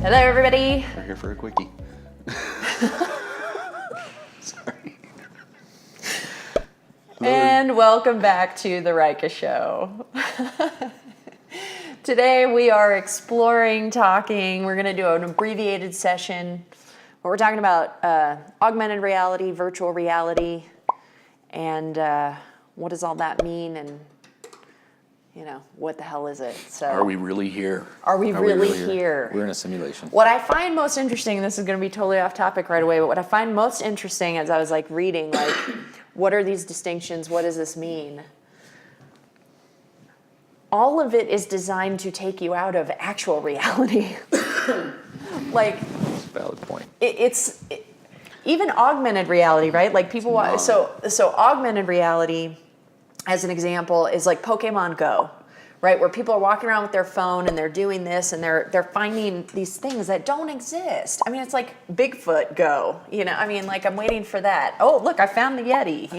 Hello, everybody. We're here for a quickie. Sorry. And welcome back to the Raika Show. Today we are we're going to do an abbreviated session where we're talking about augmented reality, virtual reality, and what does all that mean, and what the hell is it? So, Are we really here? Are we really here? We're in a simulation. What I find most interesting, and this is going to be totally off topic right away, but what I find most interesting as I was reading, what are these distinctions? What does this mean? All of it is designed to take you out of actual reality. That's a valid point. Even augmented reality, right? So augmented reality, as an example, is like Pokemon Go, right? Where people are walking around with their phone and they're doing this and they're finding these things that don't exist. I mean, it's like Bigfoot Go, I'm waiting for that. Oh, look, I found the Yeti,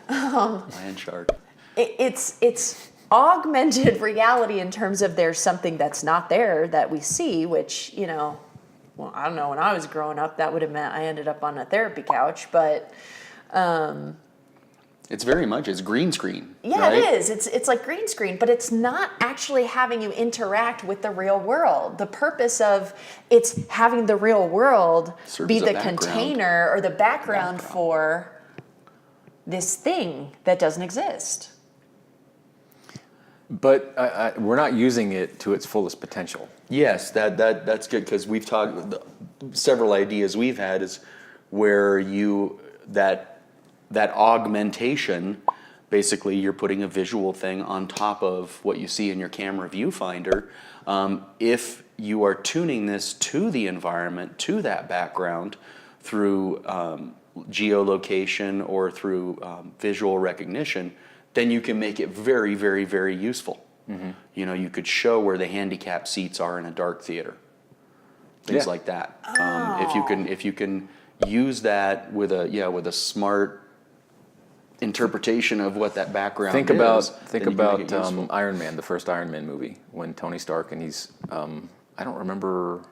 Land shark. It's augmented reality in terms of there's something that's not there that we see, which, I don't know, when I was growing up, that would have meant I ended up on a therapy couch, but... It's green screen. Yeah, right? It is. It's like green screen, but it's not actually having you interact with the real world. The purpose of it's having the real world be the container or the background for this thing that doesn't exist. But we're not using it to its fullest potential. Yes, that's good, because we've talked, several ideas we've had is where that augmentation, basically you're putting a visual thing on top of what you see in your camera viewfinder. If you are tuning this to the environment, to that background, through geolocation or through visual recognition, then you can make it very, very, very useful. Mm-hmm. You could show where the handicap seats are in a dark theater. Things like that. If you can use that with a smart interpretation of what that background Think about Iron Man, the first Iron Man movie, when Tony Stark and he's I don't remember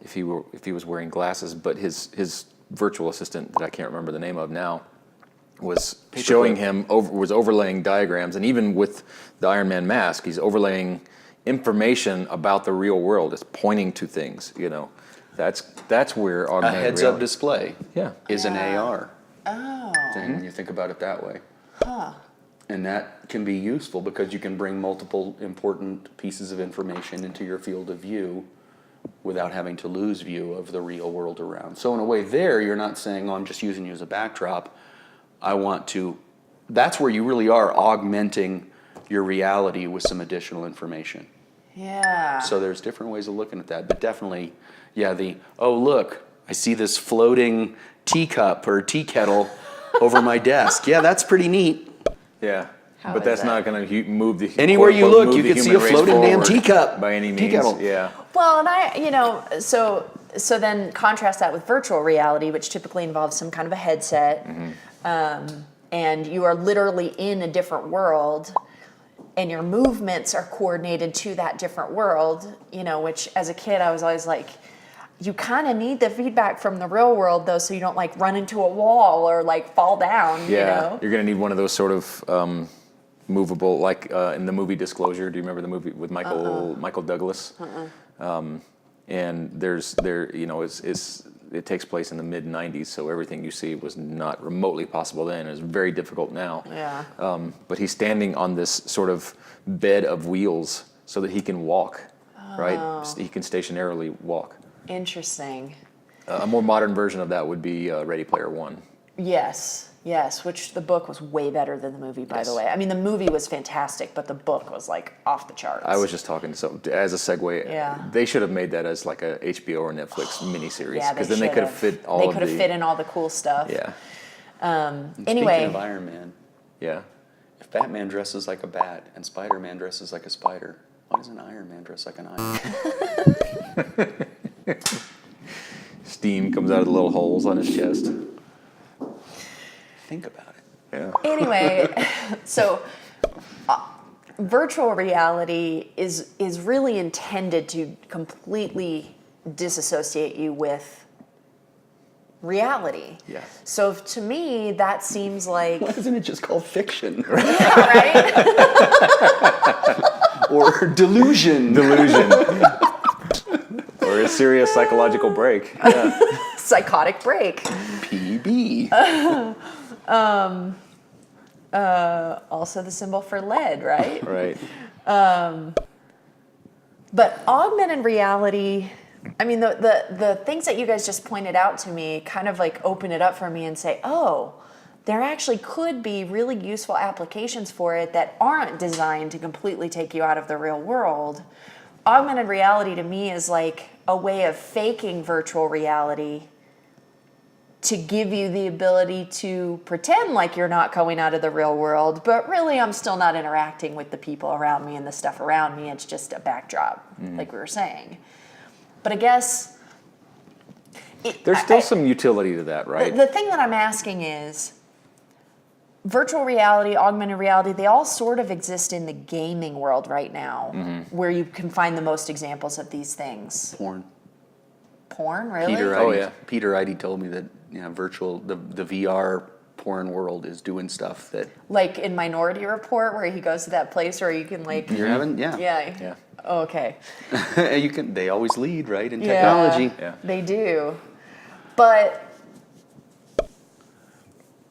if he was wearing glasses, but his virtual assistant that I can't remember the name of now was showing him was overlaying diagrams, and even with the Iron Man mask, he's overlaying information about the real world. It's pointing to things. That's where augmented a heads-up reality display is an AR. Oh. Thing when you think about it that way. Huh. And that can be useful because you can bring multiple important pieces of information into your field of view without having to lose view of the real world around. So in a way there, you're not saying, I'm just using you as a backdrop. That's where you really are augmenting your reality with some additional information. Yeah. So there's different ways of looking at that, but definitely, look, I see this floating teacup or tea kettle over my desk. Yeah, that's pretty neat. Yeah. But that's not going to move the... Anywhere you look, you can see a floating damn teacup. By any means, tea kettle. Yeah. Well, and so then contrast that with virtual reality, which typically involves some kind of a headset, and you are literally in a different world, and your movements are coordinated to that different world, which as a kid I was always like, you kind of need the feedback from the real world, though, so you don't run into a wall or fall down. Yeah, you're going to need one of those sort of movable, in the movie Disclosure. Do you remember the movie with Michael Douglas? And it takes place in the mid '90s, so everything you see was not remotely possible then. It's very difficult now. Yeah. But he's standing on this sort of bed of wheels so that he can walk. Right? He can stationarily walk. Interesting. A more modern version of that would be Ready Player One. Yes, which the book was way better than the movie, by the way. I mean, the movie was fantastic, but the book was off the charts. I was just talking, so as a segue, they should have made that as a HBO or Netflix miniseries, because then they could have fit all They could have fit in all the cool stuff. Yeah. Anyway. Speaking of Iron Man. Yeah. If Batman dresses like a bat and Spider-Man dresses like a spider, why doesn't Iron Man dress like an iron? Steam comes out of the little holes on his chest. Think about it. Yeah. Anyway, so virtual reality is really intended to completely disassociate you with reality. Yeah. So to me, that seems like Why isn't it just called fiction? right. Or delusion? Delusion. Or a serious psychological break. Yeah. Psychotic break. PB. Also the symbol for lead, right? Right. But augmented reality, I mean, the things that you guys just pointed out to me kind of like open it up for me and say, oh, there actually could be really useful applications for it that aren't designed to completely take you out of the real world. Augmented reality to me is like a way of faking virtual reality to give you the ability to pretend like you're not going out of the real world, but really I'm still not interacting with the people around me and the stuff around me. It's just a backdrop, like we were saying. But I guess There's still some utility to that, right? the thing that I'm asking is, virtual reality, augmented reality, they all sort of exist in the gaming world right now, where you can find the most examples of these things. Porn, really? Peter Idy told me that the VR porn world is doing stuff that Like in Minority Report, where he goes to that place where you can like... you're having. Yeah. Oh, okay. You can. They always lead, right, in technology. Yeah. They do. But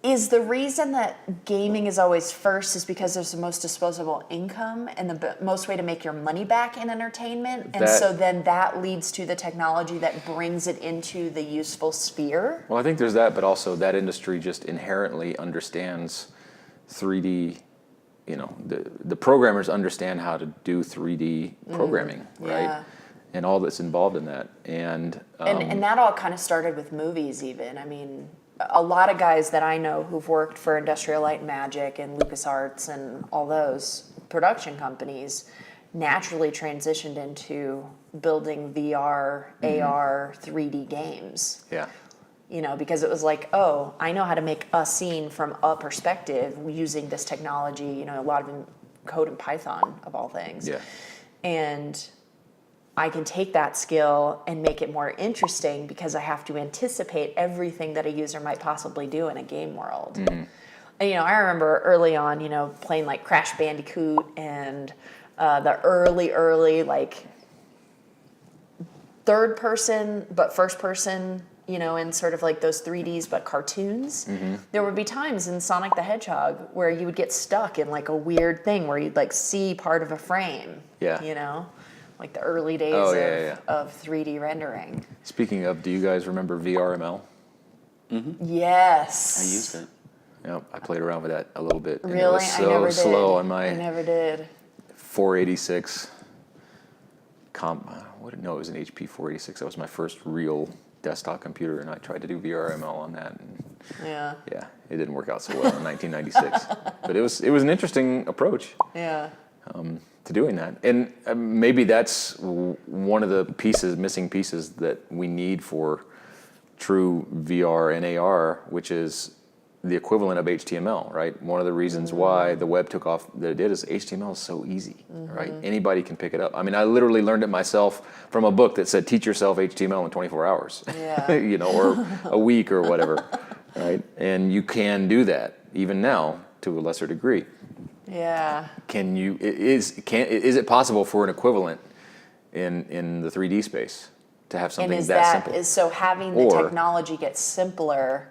is the reason that gaming is always first is because there's the most disposable income and the most way to make your money back in entertainment? And so then that leads to the technology that brings it into the useful sphere? Well, I think there's that, but also that industry just inherently understands 3D. You know, the programmers understand how to do 3D programming, right? Yeah. And all that's involved in that. And that all kind of started with movies even. I mean, a lot of guys that I know who've worked for Industrial Light and Magic and LucasArts and all those production companies naturally transitioned into building VR, AR, 3D games. yeah. You know, because it was like, oh, I know how to make a scene from a perspective using this technology, you know, a lot of code in Python of all things. Yeah. And I can take that skill and make it more interesting because I have to anticipate everything that a user might possibly do in a game world. And, you know, I remember early on, you know, playing like Crash Bandicoot and the early like third person but first person, you know, in sort of like those 3Ds but cartoons. There would be times in Sonic the Hedgehog where you would get stuck in like a weird thing where you'd like see part of a frame. Yeah. You know, like the early days of 3D rendering. Speaking of, do you guys remember VRML? Yes. I used it. Yep, I played around with that a little bit. And Really? it was I so never slow did. on my I never did. 486 no, it was an HP 486. That was my first real desktop computer, and I tried to do VRML on that. And Yeah. yeah, it didn't work out so well in 1996. But it was an interesting approach Yeah. to doing that. And maybe that's one of the missing pieces that we need for true VR and AR, which is the equivalent of HTML, right? One of the reasons why the web took off that it did is HTML is so easy, right? Anybody can pick it up. I mean, I literally learned it myself from a book that said, teach yourself HTML in 24 hours, Yeah. you know, or a week or whatever, right? And you can do that even now to a lesser degree. Yeah. Is it possible for an equivalent in the 3D space to have something that simple? So having the technology get simpler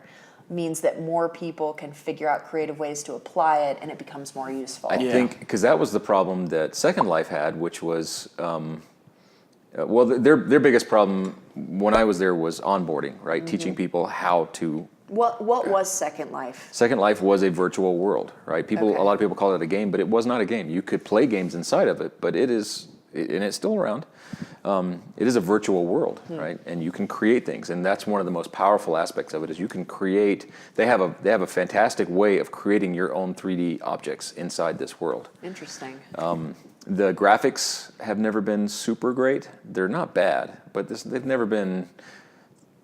means that more people can figure out creative ways to apply it and it becomes more useful. I think because that was the problem that Second Life had, which was, their biggest problem when I was there was onboarding, right? Teaching people how to. What was Second Life? Second Life was a virtual world, right? A lot of people call it a game, but it was not a game. You could play games inside of it, but it is, and it's still around. It is a virtual world, right? And you can create things, and that's one of the most powerful aspects of it. Is you can create. They have a fantastic way of creating your own 3D objects inside this world. Interesting. The graphics have never been super great. They're not bad, but they've never been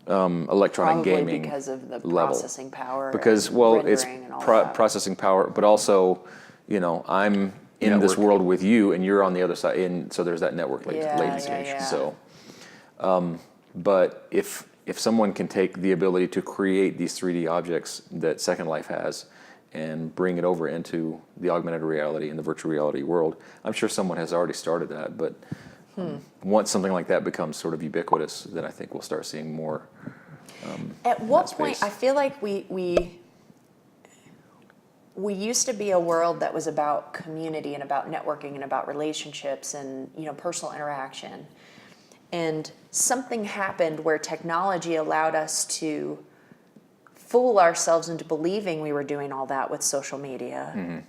electronic Probably gaming because of the level. processing power. Because and it's rendering and all that. processing power, but also, you know, I'm in this world with you, and you're on the other side, and so there's that network latency issue. Yeah. So But if someone can take the ability to create these 3D objects that Second Life has and bring it over into the augmented reality and the virtual reality world, I'm sure someone has already started that. But once something like that becomes sort of ubiquitous, then I think we'll start seeing more. At what point, space. I feel like we used to be a world that was about community and about networking and about relationships and, you know, personal interaction. And something happened where technology allowed us to fool ourselves into believing we were doing all that with social media.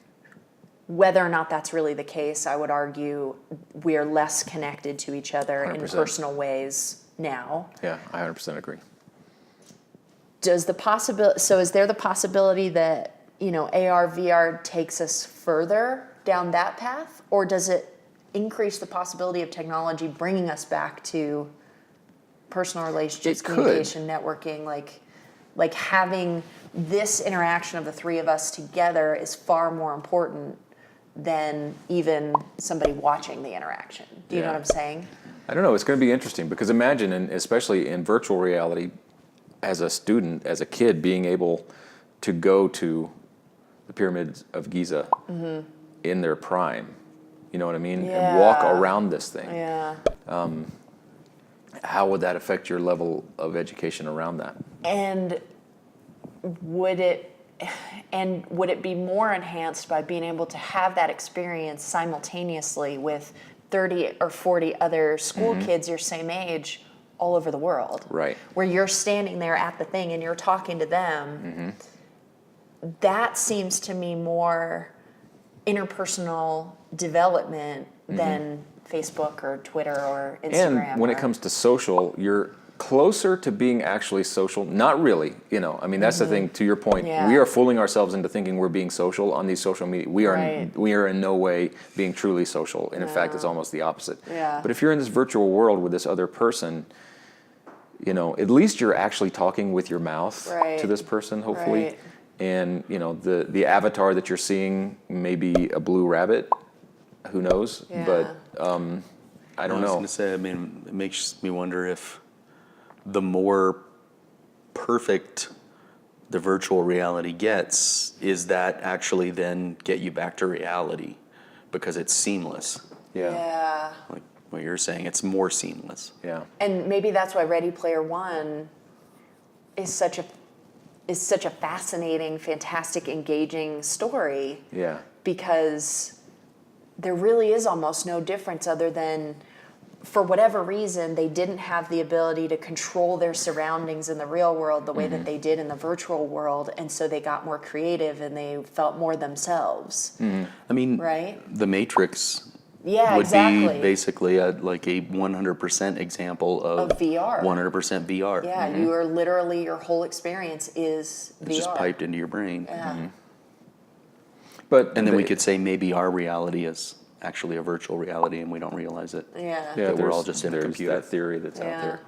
Whether or not that's really the case, I would argue we're less connected to each other in 100%. personal ways now. Yeah, I 100% agree. Is there the possibility that, you know, AR, VR takes us further down that path? Or does it increase the possibility of technology bringing us back to personal relationships, It could. communication, networking, like having this interaction of the three of us together is far more important than even somebody watching the interaction. Do you know Yeah. what I'm saying? I don't know. It's going to be interesting because imagine, and especially in virtual reality, as a student, as a kid, being able to go to the pyramids of Giza in their prime. You know what I mean? And walk Yeah. around this thing. Yeah. How would that affect your level of education around that? And would it be more enhanced by being able to have that experience simultaneously with 30 or 40 other school kids your same age all over the world? Right. Where you're standing there at the thing and you're talking to them. That seems to me more interpersonal development than Facebook or Twitter or Instagram. And when it comes to social, you're closer to being actually social. Not really, you know. I mean, that's the thing. To your point, Yeah. we are fooling ourselves into thinking we're being social on these social media. We are Right. we are in no way being truly social. And in fact, it's almost the opposite. Yeah. But if you're in this virtual world with this other person, you know, at least you're actually talking with your mouth Right. to this person, hopefully. Right. And you know, the avatar that you're seeing may be a blue rabbit. Who knows? Yeah. But I don't was know. going to say, I mean, it makes me wonder if the more perfect the virtual reality gets, is that actually then get you back to reality because it's seamless. Yeah. Like what you're saying, it's more seamless. Yeah. And maybe that's why Ready Player One is such a fascinating, fantastic, engaging story, Yeah. because there really is almost no difference other than, for whatever reason, they didn't have the ability to control their surroundings in the real world the way that they did in the virtual world, and so they got more creative and they felt more themselves. I mean, Right? The Matrix Yeah, would exactly. be basically like a 100% example of VR. 100% VR. Yeah, you are literally, your whole experience is VR. It's just piped into your brain. Yeah. But And then we could say maybe our reality is actually a virtual reality and we don't realize it. Yeah. yeah, we're all there's- just in a there's computer. that theory that's Yeah. out there.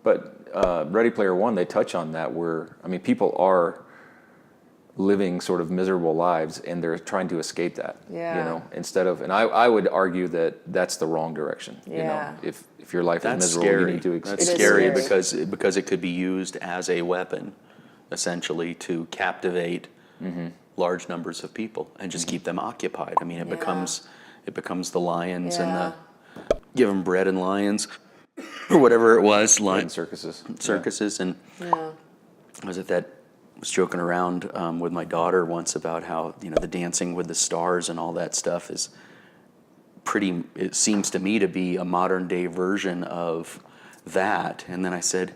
But Ready Player One, they touch on that where, I mean, people are living sort of miserable lives and they're trying to escape that. Yeah. You know, instead of, and I would argue that that's the wrong direction. Yeah. You know, if your life That's is miserable, scary. you need to That's It is scary scary. because it could be used as a weapon, essentially, to captivate large numbers of people and just keep them occupied. I mean, it becomes the lions and Yeah. the give them bread and lions or whatever it was, and circuses. circuses. And Yeah. I was joking around with my daughter once about how, you know, the Dancing with the Stars and all that stuff is pretty, it seems to me to be a modern day version of that. And then I said,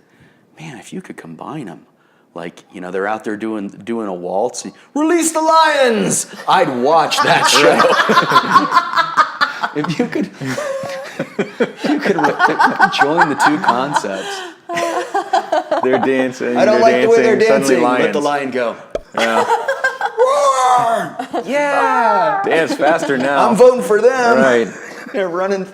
man, if you could combine them, like, you know, they're out there doing a waltz, release the lions, I'd watch that show. If you could join the two concepts. They're dancing. I don't like the way they're dancing. Suddenly Let the lions. lion go. Yeah. Roar! Yeah! Dance faster now. I'm voting for them. Right. They're running.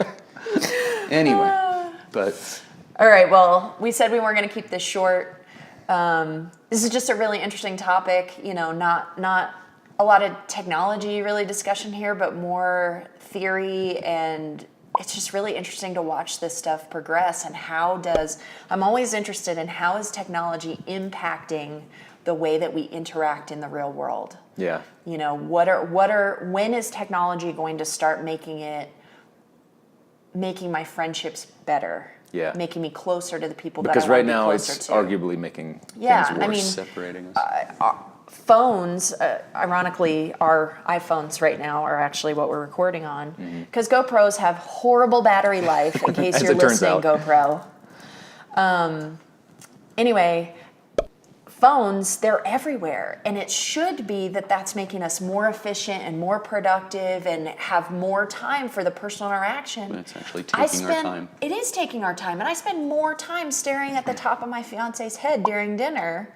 Anyway, but All right, well, we said we weren't going to keep this short. This is just a really interesting topic, you know, not a lot of technology really discussion here, but more theory and it's just really interesting to watch this stuff progress, and I'm always interested in how is technology impacting the way that we interact in the real world. Yeah. You know, when is technology going to start making my friendships better? Yeah. Making me closer to the people Because that I right want to be now closer it's to. arguably making Yeah, things worse. I mean, Separating us. phones, ironically, our iPhones right now are actually what we're recording on, because GoPros have horrible battery life, in case As you're it turns listening, out. GoPro. Anyway, phones, they're everywhere, and it should be that that's making us more efficient and more productive and have more time for the personal interaction. It's actually taking our time. It is taking our time, and I spend more time staring at the top of my fiance's head during dinner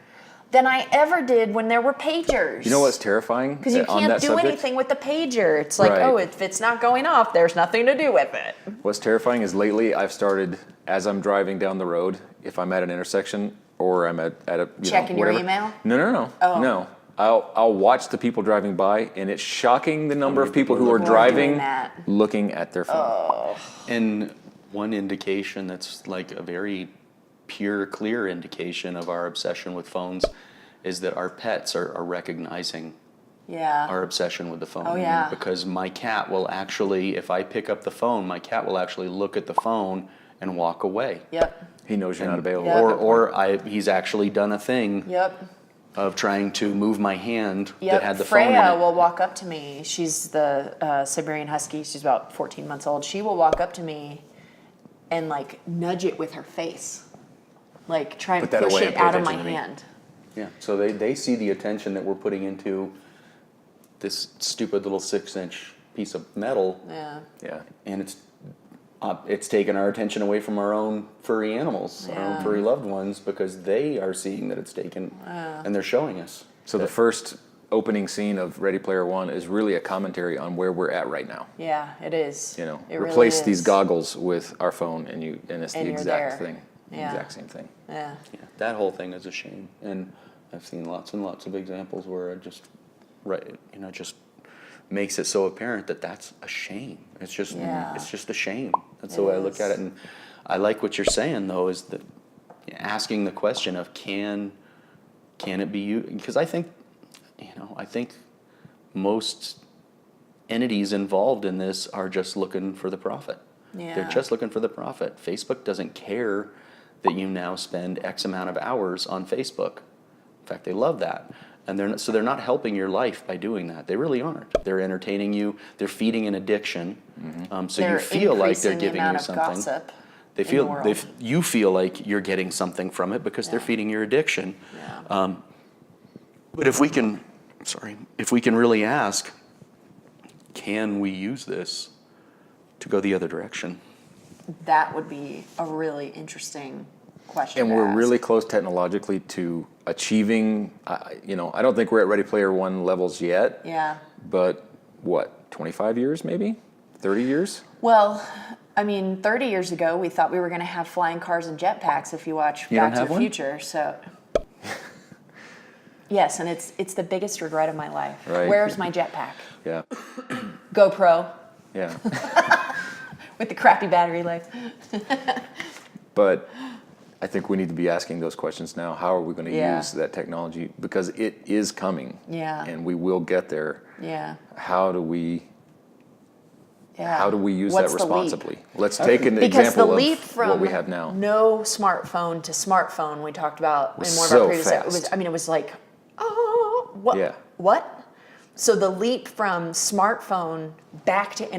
than I ever did when there were pagers. You know what's terrifying? Because you on can't that do subject? anything with the pager. It's like, Right. oh, if it's not going off, there's nothing to do with it. What's terrifying is lately I've started, as I'm driving down the road, if I'm at an intersection or I'm at a Checking your whatever. email? No. Oh. No. I'll watch the people driving by, and it's shocking the number of people who are Who are driving doing that. looking at their phone. And one indication that's like a very pure, clear indication of our obsession with phones is that our pets are recognizing Yeah. our obsession with the phone. Oh, yeah. Because my cat will actually, if I pick up the phone, my cat will actually look at the phone and walk away. Yep. He knows you're not available. Yeah. at that point. He's actually done a thing Yep. of trying to move my hand Yep. that had the phone in Freya it. will walk up to me. She's the Siberian Husky. She's about 14 months old. She will walk up to me and like nudge it with her face, like try and Put that push away it and pay out of my attention to me. hand. Yeah, so they see the attention that we're putting into this stupid little 6-inch piece of metal, Yeah. Yeah. and it's taken our attention away from our own furry animals, our Yeah. own furry loved ones, because they are seeing that it's taken, and they're showing us. So the first opening scene of Ready Player One is really a commentary on where we're at right now. Yeah, it is. You know, It really replace these is. goggles with our phone, and it's And the you're exact there. thing, the Yeah. exact same thing. Yeah. Yeah, that whole thing is a shame, and I've seen lots and lots of examples where it just makes it so apparent that that's a shame. It's just a shame. That's the way I look at it, and I like what you're saying though, is that asking the question of can it be you? Because I think most entities involved in this are just looking for the profit. Yeah. They're just looking for the profit. Facebook doesn't care that you now spend X amount of hours on Facebook. In fact, they love that. And they're not helping your life by doing that. They really aren't. They're entertaining you. They're feeding an addiction. So They're you feel like they're increasing the giving amount you of something. gossip They in feel the world. you feel like you're getting something from it because they're Yeah. feeding your addiction. Yeah. But if we can really ask, can we use this to go the other direction? That would be a really interesting question. And to we're ask. really close technologically to achieving, I don't think we're at Ready Player One levels yet, Yeah. but what, 25 years maybe? 30 years? Well, I mean, 30 years ago, we thought we were going to have flying cars and jetpacks if you watch You don't Back to have the one? Future. So, yes, and it's the biggest regret of my life. Right. Where's my jetpack? Yeah, GoPro yeah. with the crappy battery life. But I think we need to be asking those questions now. How are we going to Yeah. use that technology? Because it is coming. Yeah. And we will get there. Yeah. How do we Yeah. use What's that the leap? responsibly? Let's take an Because example the leap of from what we have now. no smartphone to smartphone we talked about Was in one of so our previous fast. it was like, oh, what? Yeah. What? So the leap from smartphone back to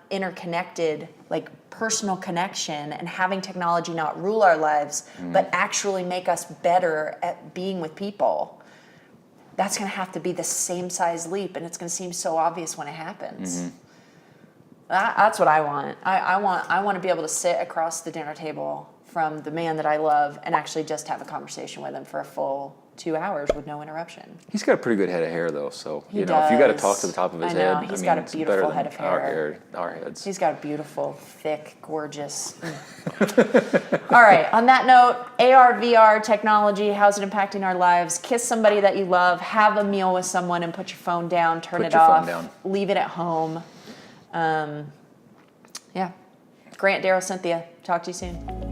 interconnected, like personal connection, and having technology not rule our lives, but actually make us better at being with people. That's going to have to be the same size leap, and it's going to seem so obvious when it happens. That's what I want. I want to be able to sit across the dinner table from the man that I love and actually just have a conversation with him for a full 2 hours with no interruption. He's got a pretty good head of hair, though. So He if you got to does. talk to the top of his I know. head, He's got a it's beautiful better than head of hair. Our heads. He's got a beautiful, thick, gorgeous. All right. On that note, AR, VR technology, how's it impacting our lives? Kiss somebody that you love. Have a meal with someone and put your phone down. Turn Put it your phone off. down. Leave it at home. Yeah. Grant, Daryl, Cynthia, talk to you soon.